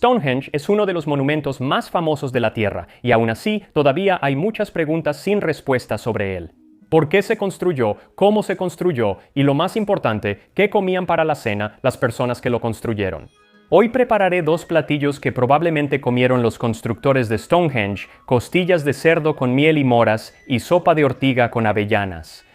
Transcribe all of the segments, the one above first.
Stonehenge es uno de los monumentos más famosos de la Tierra, y aún así todavía hay muchas preguntas sin respuesta sobre él. ¿Por qué se construyó? ¿Cómo se construyó? Y lo más importante, ¿qué comían para la cena las personas que lo construyeron? Hoy prepararé dos platillos que probablemente comieron los constructores de Stonehenge: costillas de cerdo con miel y moras y sopa de ortiga con avellanas.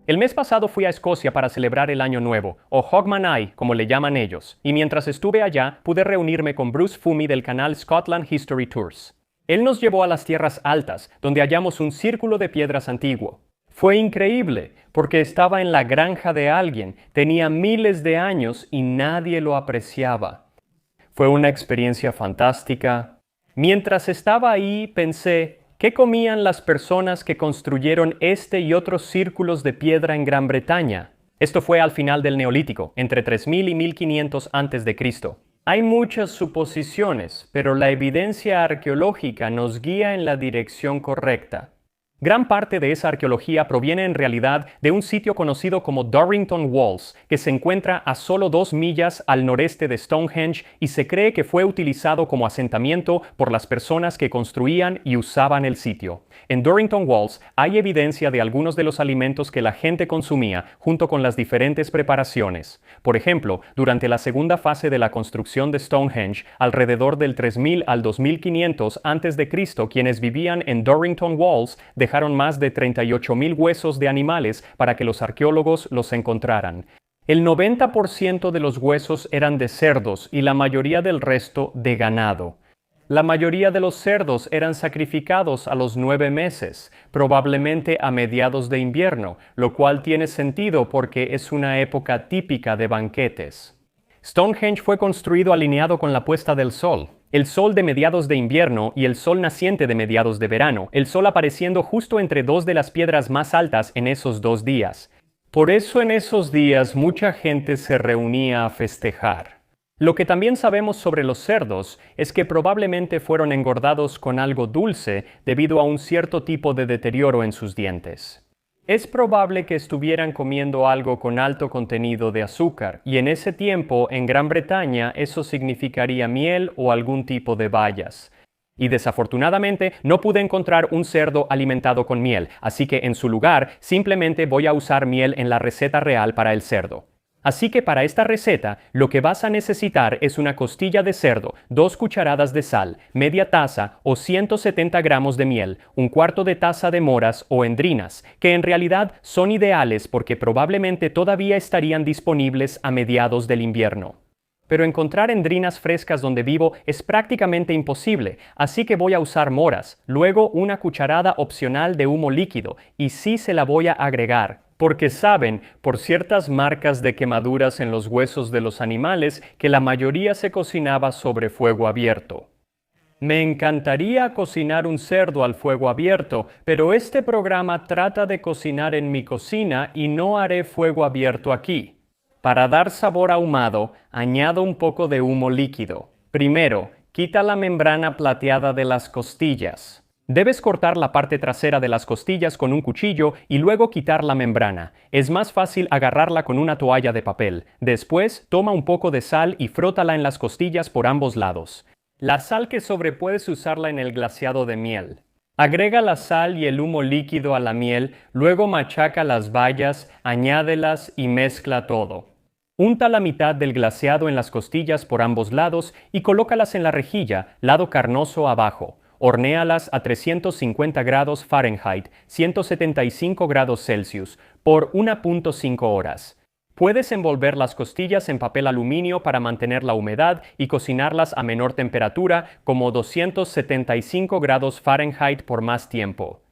El mes pasado fui a Escocia para celebrar el Año Nuevo, o Hogmanay, como le llaman ellos, y mientras estuve allá pude reunirme con Bruce Fumi del canal Scotland History Tours. Él nos llevó a las tierras altas, donde hallamos un círculo de piedras antiguo. Fue increíble, porque estaba en la granja de alguien, tenía miles de años y nadie lo apreciaba. Fue una experiencia fantástica. Mientras estaba ahí pensé, ¿qué comían las personas que construyeron este y otros círculos de piedra en Gran Bretaña? Esto fue al final del Neolítico, entre 3000 y 1500 a.C. Hay muchas suposiciones, pero la evidencia arqueológica nos guía en la dirección correcta. Gran parte de esa arqueología proviene en realidad de un sitio conocido como Dorrington Walls, que se encuentra a solo 2 millas al noreste de Stonehenge y se cree que fue utilizado como asentamiento por las personas que construían y usaban el sitio. En Dorrington Walls hay evidencia de algunos de los alimentos que la gente consumía, junto con las diferentes preparaciones. Por ejemplo, durante la segunda fase de la construcción de Stonehenge, alrededor del 3000 al 2500 a.C., quienes vivían en Dorrington Walls dejaron más de 38,000 huesos de animales para que los arqueólogos los encontraran. El 90% de los huesos eran de cerdos y la mayoría del resto de ganado. La mayoría de los cerdos eran sacrificados a los 9 meses, probablemente a mediados de invierno, lo cual tiene sentido porque es una época típica de banquetes. Stonehenge fue construido alineado con la puesta del sol. El sol de mediados de invierno y el sol naciente de mediados de verano, el sol apareciendo justo entre dos de las piedras más altas en esos 2 días. Por eso en esos días mucha gente se reunía a festejar. Lo que también sabemos sobre los cerdos es que probablemente fueron engordados con algo dulce debido a un cierto tipo de deterioro en sus dientes. Es probable que estuvieran comiendo algo con alto contenido de azúcar, y en ese tiempo, en Gran Bretaña, eso significaría miel o algún tipo de bayas. Y desafortunadamente no pude encontrar un cerdo alimentado con miel, así que en su lugar simplemente voy a usar miel en la receta real para el cerdo. Así que para esta receta, lo que vas a necesitar es una costilla de cerdo, 2 cucharadas de sal, media taza o 170 gramos de miel, 1/4 de taza de moras o endrinas, que en realidad son ideales porque probablemente todavía estarían disponibles a mediados del invierno. Pero encontrar endrinas frescas donde vivo es prácticamente imposible, así que voy a usar moras, luego una cucharada opcional de humo líquido, y sí se la voy a agregar. Porque saben, por ciertas marcas de quemaduras en los huesos de los animales, que la mayoría se cocinaba sobre fuego abierto. Me encantaría cocinar un cerdo al fuego abierto, pero este programa trata de cocinar en mi cocina y no haré fuego abierto aquí. Para dar sabor ahumado, añado un poco de humo líquido. Primero, quita la membrana plateada de las costillas. Debes cortar la parte trasera de las costillas con un cuchillo y luego quitar la membrana. Es más fácil agarrarla con una toalla de papel. Después, toma un poco de sal y frótala en las costillas por ambos lados. La sal que sobre puedes usarla en el glaseado de miel. Agrega la sal y el humo líquido a la miel, luego machaca las bayas, añádelas y mezcla todo. Unta la mitad del glaseado en las costillas por ambos lados y colócalas en la rejilla, lado carnoso abajo. Hornéalas a 350 grados Fahrenheit, 175 grados Celsius, por 1.5 horas. Puedes envolver las costillas en papel aluminio para mantener la humedad y cocinarlas a menor temperatura, como 275 grados Fahrenheit por más tiempo.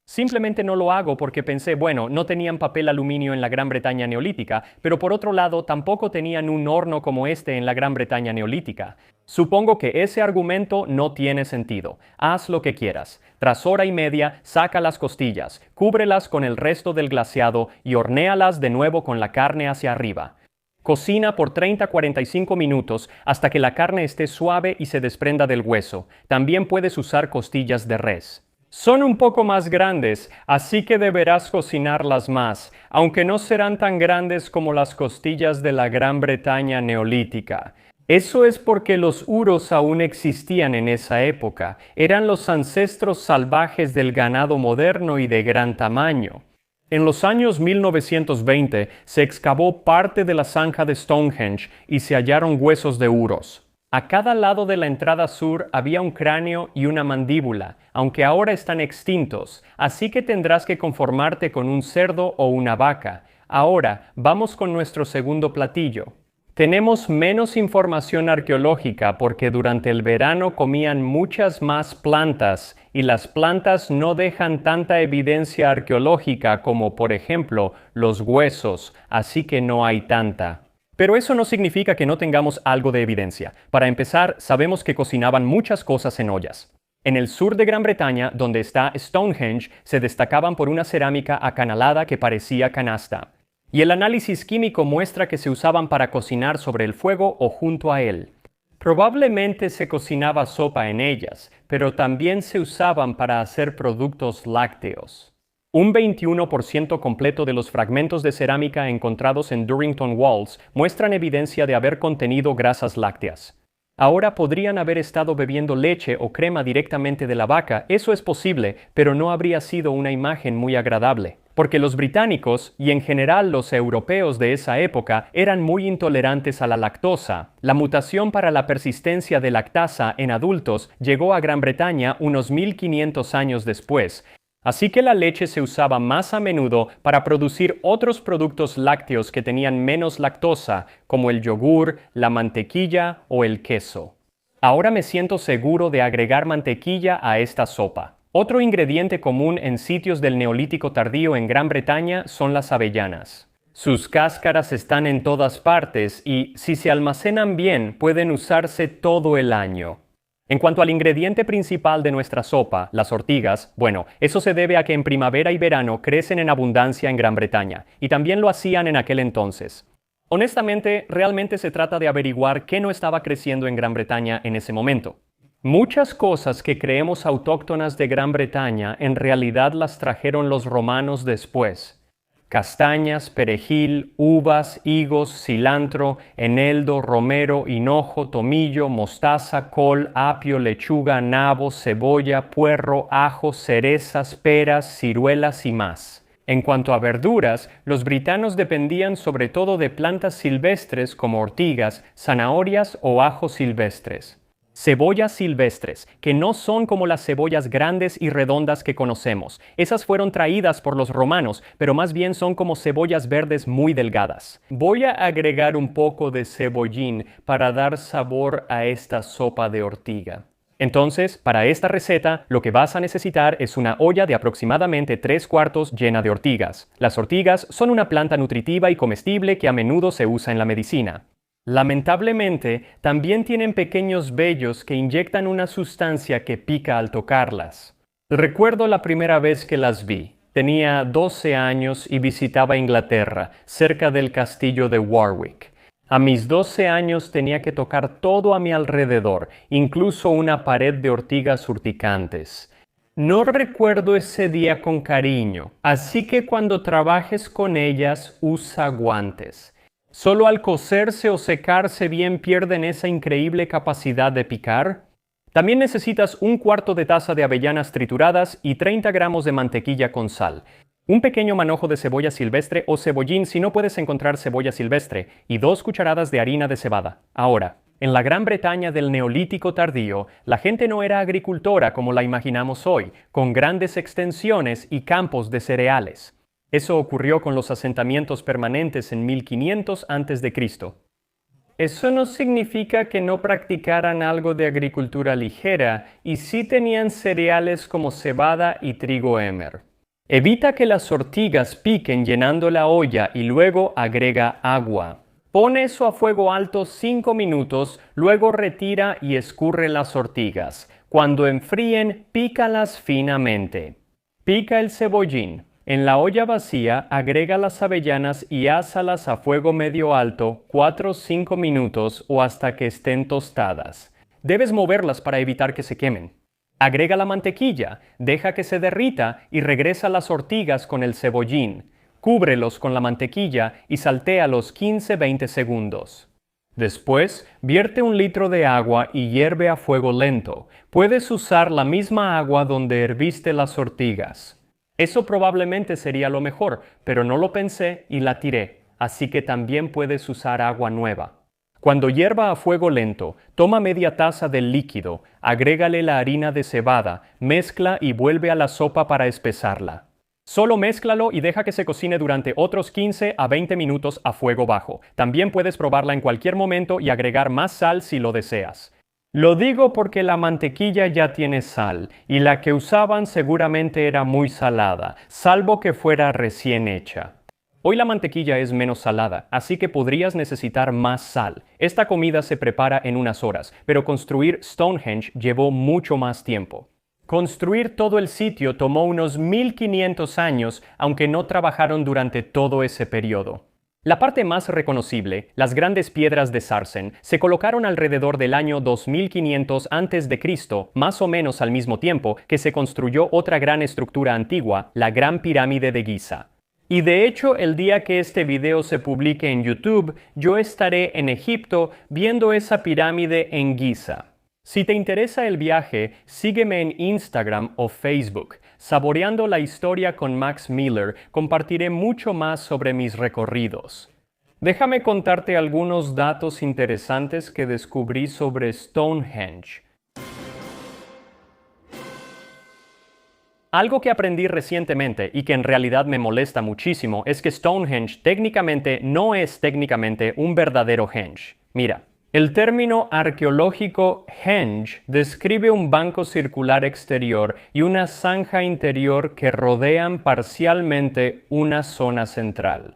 Simplemente no lo hago porque pensé, bueno, no tenían papel aluminio en la Gran Bretaña neolítica, pero por otro lado tampoco tenían un horno como este en la Gran Bretaña neolítica. Supongo que ese argumento no tiene sentido. Haz lo que quieras. Tras hora y media, saca las costillas, cúbrelas con el resto del glaseado y hornéalas de nuevo con la carne hacia arriba. Cocina por 30-45 minutos hasta que la carne esté suave y se desprenda del hueso. También puedes usar costillas de res. Son un poco más grandes, así que deberás cocinarlas más, aunque no serán tan grandes como las costillas de la Gran Bretaña neolítica. Eso es porque los uros aún existían en esa época, eran los ancestros salvajes del ganado moderno y de gran tamaño. En los años 1920 se excavó parte de la zanja de Stonehenge y se hallaron huesos de uros. A cada lado de la entrada sur había un cráneo y una mandíbula, aunque ahora están extintos, así que tendrás que conformarte con un cerdo o una vaca. Ahora, vamos con nuestro segundo platillo. Tenemos menos información arqueológica porque durante el verano comían muchas más plantas y las plantas no dejan tanta evidencia arqueológica como, por ejemplo, los huesos, así que no hay tanta. Pero eso no significa que no tengamos algo de evidencia. Para empezar, sabemos que cocinaban muchas cosas en ollas. En el sur de Gran Bretaña, donde está Stonehenge, se destacaban por una cerámica acanalada que parecía canasta. Y el análisis químico muestra que se usaban para cocinar sobre el fuego o junto a él. Probablemente se cocinaba sopa en ellas, pero también se usaban para hacer productos lácteos. Un 21% completo de los fragmentos de cerámica encontrados en Durrington Walls muestran evidencia de haber contenido grasas lácteas. Ahora podrían haber estado bebiendo leche o crema directamente de la vaca, eso es posible, pero no habría sido una imagen muy agradable. Porque los británicos, y en general los europeos de esa época, eran muy intolerantes a la lactosa. La mutación para la persistencia de lactasa en adultos llegó a Gran Bretaña unos 1500 años después. Así que la leche se usaba más a menudo para producir otros productos lácteos que tenían menos lactosa, como el yogur, la mantequilla o el queso. Ahora me siento seguro de agregar mantequilla a esta sopa. Otro ingrediente común en sitios del Neolítico tardío en Gran Bretaña son las avellanas. Sus cáscaras están en todas partes y, si se almacenan bien, pueden usarse todo el año. En cuanto al ingrediente principal de nuestra sopa, las ortigas, bueno, eso se debe a que en primavera y verano crecen en abundancia en Gran Bretaña, y también lo hacían en aquel entonces. Honestamente, realmente se trata de averiguar qué no estaba creciendo en Gran Bretaña en ese momento. Muchas cosas que creemos autóctonas de Gran Bretaña en realidad las trajeron los romanos después. Castañas, perejil, uvas, higos, cilantro, eneldo, romero, hinojo, tomillo, mostaza, col, apio, lechuga, nabo, cebolla, puerro, ajo, cerezas, peras, ciruelas y más. En cuanto a verduras, los britanos dependían sobre todo de plantas silvestres como ortigas, zanahorias o ajos silvestres. Cebollas silvestres, que no son como las cebollas grandes y redondas que conocemos. Esas fueron traídas por los romanos, pero más bien son como cebollas verdes muy delgadas. Voy a agregar un poco de cebollín para dar sabor a esta sopa de ortiga. Entonces, para esta receta, lo que vas a necesitar es una olla de aproximadamente 3/4 llena de ortigas. Las ortigas son una planta nutritiva y comestible que a menudo se usa en la medicina. Lamentablemente, también tienen pequeños vellos que inyectan una sustancia que pica al tocarlas. Recuerdo la primera vez que las vi. Tenía 12 años y visitaba Inglaterra, cerca del castillo de Warwick. A mis 12 años tenía que tocar todo a mi alrededor, incluso una pared de ortigas urticantes. No recuerdo ese día con cariño, así que cuando trabajes con ellas, usa guantes. ¿Solo al cocerse o secarse bien pierden esa increíble capacidad de picar? También necesitas 1/4 de taza de avellanas trituradas y 30 gramos de mantequilla con sal. Un pequeño manojo de cebolla silvestre o cebollín si no puedes encontrar cebolla silvestre y 2 cucharadas de harina de cebada. Ahora, en la Gran Bretaña del Neolítico tardío, la gente no era agricultora como la imaginamos hoy, con grandes extensiones y campos de cereales. Eso ocurrió con los asentamientos permanentes en 1500 a.C. Eso no significa que no practicaran algo de agricultura ligera y sí tenían cereales como cebada y trigo emmer. Evita que las ortigas piquen llenando la olla y luego agrega agua. Pone eso a fuego alto 5 minutos, luego retira y escurre las ortigas. Cuando enfríen, pícalas finamente. Pica el cebollín. En la olla vacía, agrega las avellanas y ásalas a fuego medio alto 4 o 5 minutos o hasta que estén tostadas. Debes moverlas para evitar que se quemen. Agrega la mantequilla, deja que se derrita y regresa las ortigas con el cebollín. Cúbrelos con la mantequilla y saltéalos 15-20 segundos. Después, vierte 1 litro de agua y hierve a fuego lento. Puedes usar la misma agua donde herviste las ortigas. Eso probablemente sería lo mejor, pero no lo pensé y la tiré, así que también puedes usar agua nueva. Cuando hierva a fuego lento, toma media taza del líquido, agrégale la harina de cebada, mezcla y vuelve a la sopa para espesarla. Solo mézclalo y deja que se cocine durante otros 15 a 20 minutos a fuego bajo. También puedes probarla en cualquier momento y agregar más sal si lo deseas. Lo digo porque la mantequilla ya tiene sal, y la que usaban seguramente era muy salada, salvo que fuera recién hecha. Hoy la mantequilla es menos salada, así que podrías necesitar más sal. Esta comida se prepara en unas horas, pero construir Stonehenge llevó mucho más tiempo. Construir todo el sitio tomó unos 1500 años, aunque no trabajaron durante todo ese periodo. La parte más reconocible, las grandes piedras de Sarsen, se colocaron alrededor del año 2500 a.C., más o menos al mismo tiempo que se construyó otra gran estructura antigua, la Gran Pirámide de Giza. Y de hecho, el día que este video se publique en YouTube, yo estaré en Egipto viendo esa pirámide en Giza. Si te interesa el viaje, sígueme en Instagram o Facebook. Saboreando la historia con Max Miller, compartiré mucho más sobre mis recorridos. Déjame contarte algunos datos interesantes que descubrí sobre Stonehenge. Algo que aprendí recientemente y que en realidad me molesta muchísimo es que Stonehenge técnicamente no es técnicamente un verdadero henge. Mira. El término arqueológico henge describe un banco circular exterior y una zanja interior que rodean parcialmente una zona central.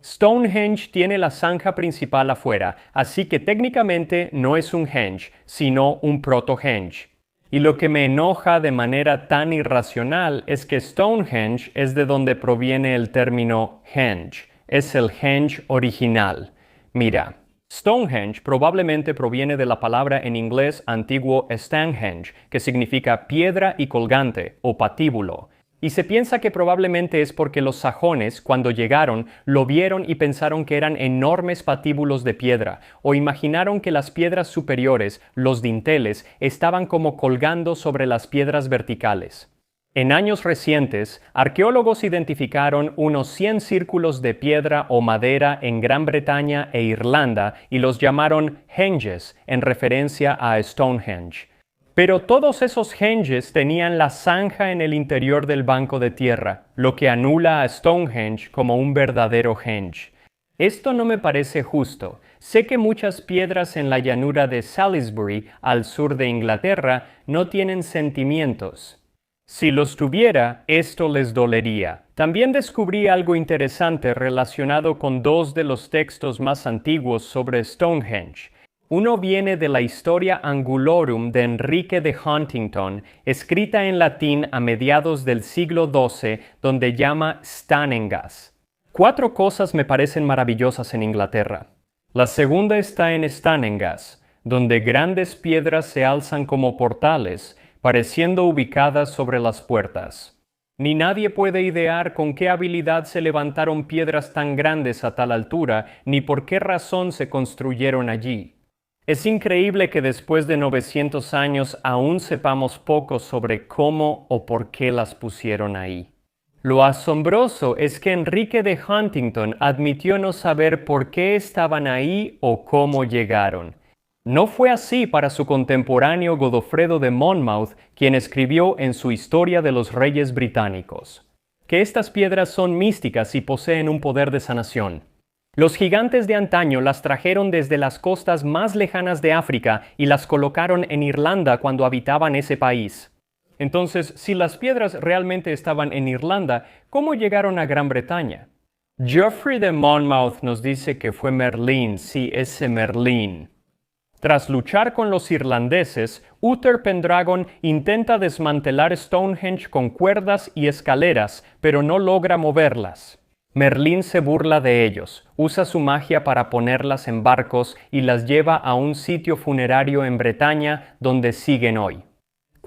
Stonehenge tiene la zanja principal afuera, así que técnicamente no es un henge, sino un proto-henge. Y lo que me enoja de manera tan irracional es que Stonehenge es de donde proviene el término henge. Es el henge original. Mira. Stonehenge probablemente proviene de la palabra en inglés antiguo Stanhenge, que significa piedra y colgante o patíbulo, y se piensa que probablemente es porque los sajones, cuando llegaron, lo vieron y pensaron que eran enormes patíbulos de piedra, o imaginaron que las piedras superiores, los dinteles, estaban como colgando sobre las piedras verticales. En años recientes, arqueólogos identificaron unos 100 círculos de piedra o madera en Gran Bretaña e Irlanda y los llamaron henges en referencia a Stonehenge. Pero todos esos henges tenían la zanja en el interior del banco de tierra, lo que anula a Stonehenge como un verdadero henge. Esto no me parece justo. Sé que muchas piedras en la llanura de Salisbury, al sur de Inglaterra, no tienen sentimientos. Si los tuviera, esto les dolería. También descubrí algo interesante relacionado con 2 de los textos más antiguos sobre Stonehenge. Uno viene de la Historia Angulorum de Enrique de Huntington, escrita en latín a mediados del siglo XII, donde llama Stanengas. 4 cosas me parecen maravillosas en Inglaterra. La segunda está en Stanengas, donde grandes piedras se alzan como portales, pareciendo ubicadas sobre las puertas. Ni nadie puede idear con qué habilidad se levantaron piedras tan grandes a tal altura, ni por qué razón se construyeron allí. Es increíble que después de 900 años aún sepamos poco sobre cómo o por qué las pusieron ahí. Lo asombroso es que Enrique de Huntington admitió no saber por qué estaban ahí o cómo llegaron. No fue así para su contemporáneo Godofredo de Monmouth, quien escribió en su Historia de los Reyes Británicos, que estas piedras son místicas y poseen un poder de sanación. Los gigantes de antaño las trajeron desde las costas más lejanas de África y las colocaron en Irlanda cuando habitaban ese país. Entonces, si las piedras realmente estaban en Irlanda, ¿cómo llegaron a Gran Bretaña? Geoffrey de Monmouth nos dice que fue Merlín, sí, ese Merlín. Tras luchar con los irlandeses, Uther Pendragon intenta desmantelar Stonehenge con cuerdas y escaleras, pero no logra moverlas. Merlín se burla de ellos, usa su magia para ponerlas en barcos y las lleva a un sitio funerario en Bretaña donde siguen hoy.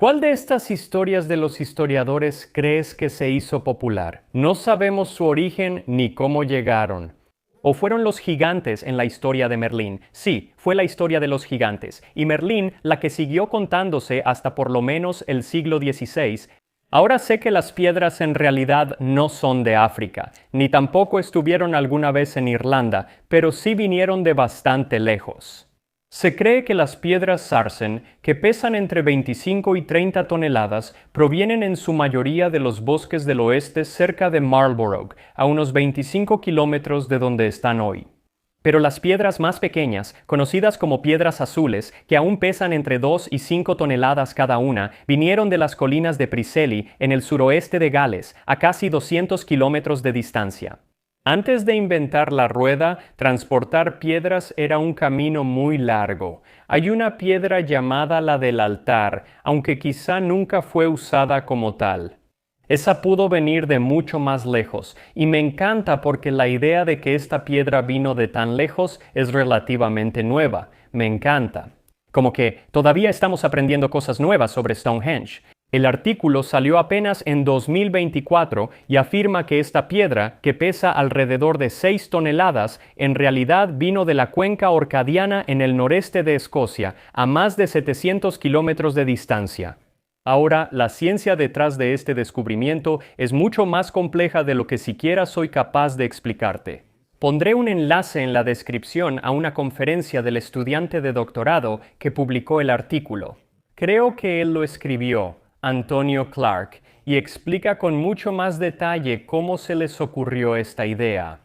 ¿Cuál de estas historias de los historiadores crees que se hizo popular? No sabemos su origen ni cómo llegaron. ¿O fueron los gigantes en la historia de Merlín? Sí, fue la historia de los gigantes, y Merlín la que siguió contándose hasta por lo menos el siglo XVI. Ahora sé que las piedras en realidad no son de África, ni tampoco estuvieron alguna vez en Irlanda, pero sí vinieron de bastante lejos. Se cree que las piedras sarsen, que pesan entre 25 y 30 toneladas, provienen en su mayoría de los bosques del oeste cerca de Marlborough, a unos 25 kilómetros de donde están hoy. Pero las piedras más pequeñas, conocidas como piedras azules, que aún pesan entre 2 y 5 toneladas cada una, vinieron de las colinas de Preseli, en el suroeste de Gales, a casi 200 kilómetros de distancia. Antes de inventar la rueda, transportar piedras era un camino muy largo. Hay una piedra llamada la del altar, aunque quizá nunca fue usada como tal. Esa pudo venir de mucho más lejos, y me encanta porque la idea de que esta piedra vino de tan lejos es relativamente nueva. Me encanta. Como que todavía estamos aprendiendo cosas nuevas sobre Stonehenge. El artículo salió apenas en 2024 y afirma que esta piedra, que pesa alrededor de 6 toneladas, en realidad vino de la cuenca orcadiana en el noreste de Escocia, a más de 700 kilómetros de distancia. Ahora, la ciencia detrás de este descubrimiento es mucho más compleja de lo que siquiera soy capaz de explicarte. Pondré un enlace en la descripción a una conferencia del estudiante de doctorado que publicó el artículo. Creo que él lo escribió, Antonio Clark, y explica con mucho más detalle cómo se les ocurrió esta idea.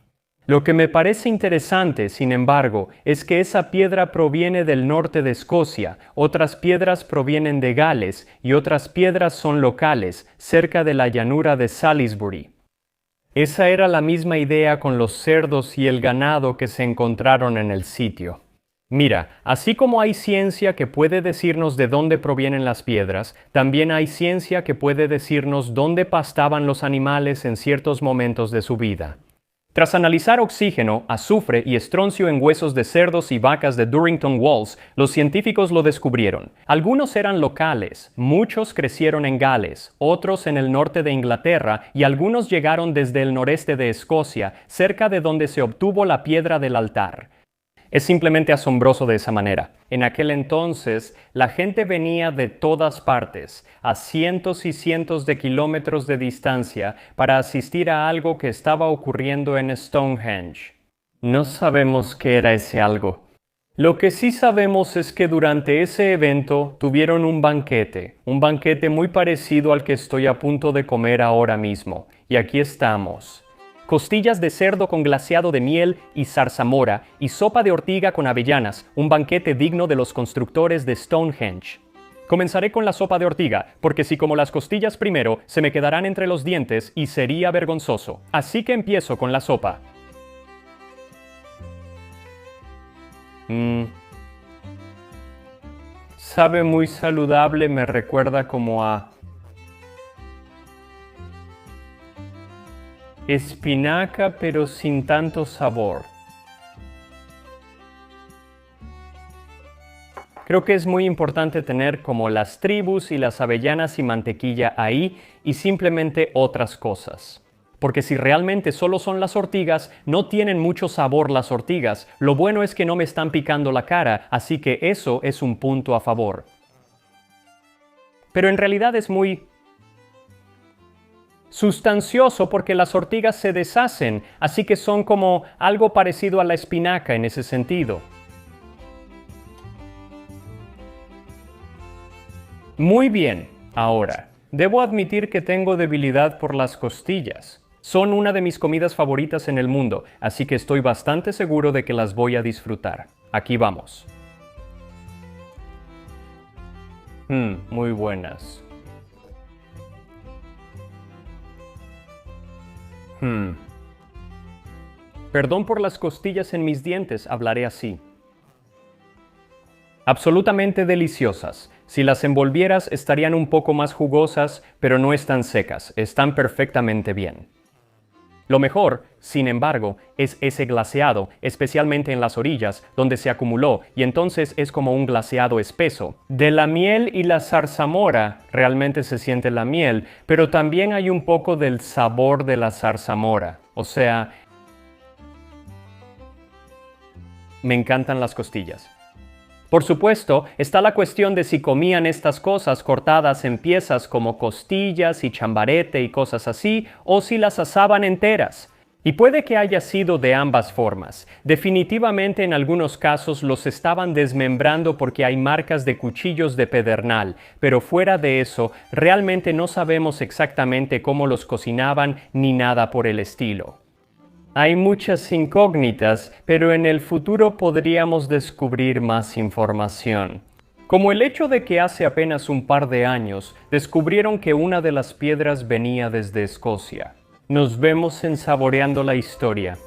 Lo que me parece interesante, sin embargo, es que esa piedra proviene del norte de Escocia, otras piedras provienen de Gales y otras piedras son locales, cerca de la llanura de Salisbury. Esa era la misma idea con los cerdos y el ganado que se encontraron en el sitio. Mira, así como hay ciencia que puede decirnos de dónde provienen las piedras, también hay ciencia que puede decirnos dónde pastaban los animales en ciertos momentos de su vida. Tras analizar oxígeno, azufre y estroncio en huesos de cerdos y vacas de Durrington Walls, los científicos lo descubrieron. Algunos eran locales, muchos crecieron en Gales, otros en el norte de Inglaterra y algunos llegaron desde el noreste de Escocia, cerca de donde se obtuvo la piedra del altar. Es simplemente asombroso de esa manera. En aquel entonces, la gente venía de todas partes, a cientos y cientos de kilómetros de distancia, para asistir a algo que estaba ocurriendo en Stonehenge. No sabemos qué era ese algo. Lo que sí sabemos es que durante ese evento tuvieron un banquete muy parecido al que estoy a punto de comer ahora mismo. Y aquí estamos. Costillas de cerdo con glaseado de miel y zarzamora y sopa de ortiga con avellanas, un banquete digno de los constructores de Stonehenge. Comenzaré con la sopa de ortiga, porque si como las costillas primero, se me quedarán entre los dientes y sería vergonzoso. Así que empiezo con la sopa. Sabe muy saludable, me recuerda como a espinaca, pero sin tanto sabor. Creo que es muy importante tener como las tribus y las avellanas y mantequilla ahí y simplemente otras cosas. Porque si realmente solo son las ortigas, no tienen mucho sabor las ortigas. Lo bueno es que no me están picando la cara, así que eso es un punto a favor. Pero en realidad es muy sustancioso porque las ortigas se deshacen, así que son como algo parecido a la espinaca en ese sentido. Muy bien, ahora, debo admitir que tengo debilidad por las costillas. Son una de mis comidas favoritas en el mundo, así que estoy bastante seguro de que las voy a disfrutar. Aquí vamos. Muy buenas. Perdón por las costillas en mis dientes, hablaré así. Absolutamente deliciosas. Si las envolvieras estarían un poco más jugosas, pero no están secas, están perfectamente bien. Lo mejor, sin embargo, es ese glaseado, especialmente en las orillas, donde se acumuló, y entonces es como un glaseado espeso. De la miel y la zarzamora realmente se siente la miel, pero también hay un poco del sabor de la zarzamora. O sea, me encantan las costillas. Por supuesto, está la cuestión de si comían estas cosas cortadas en piezas como costillas y chambarete y cosas así, o si las asaban enteras. Y puede que haya sido de ambas formas. Definitivamente en algunos casos los estaban desmembrando porque hay marcas de cuchillos de pedernal, pero fuera de eso, realmente no sabemos exactamente cómo los cocinaban ni nada por el estilo. Hay muchas incógnitas, pero en el futuro podríamos descubrir más información. Como el hecho de que hace apenas un par de años descubrieron que una de las piedras venía desde Escocia. Nos vemos en Saboreando la Historia.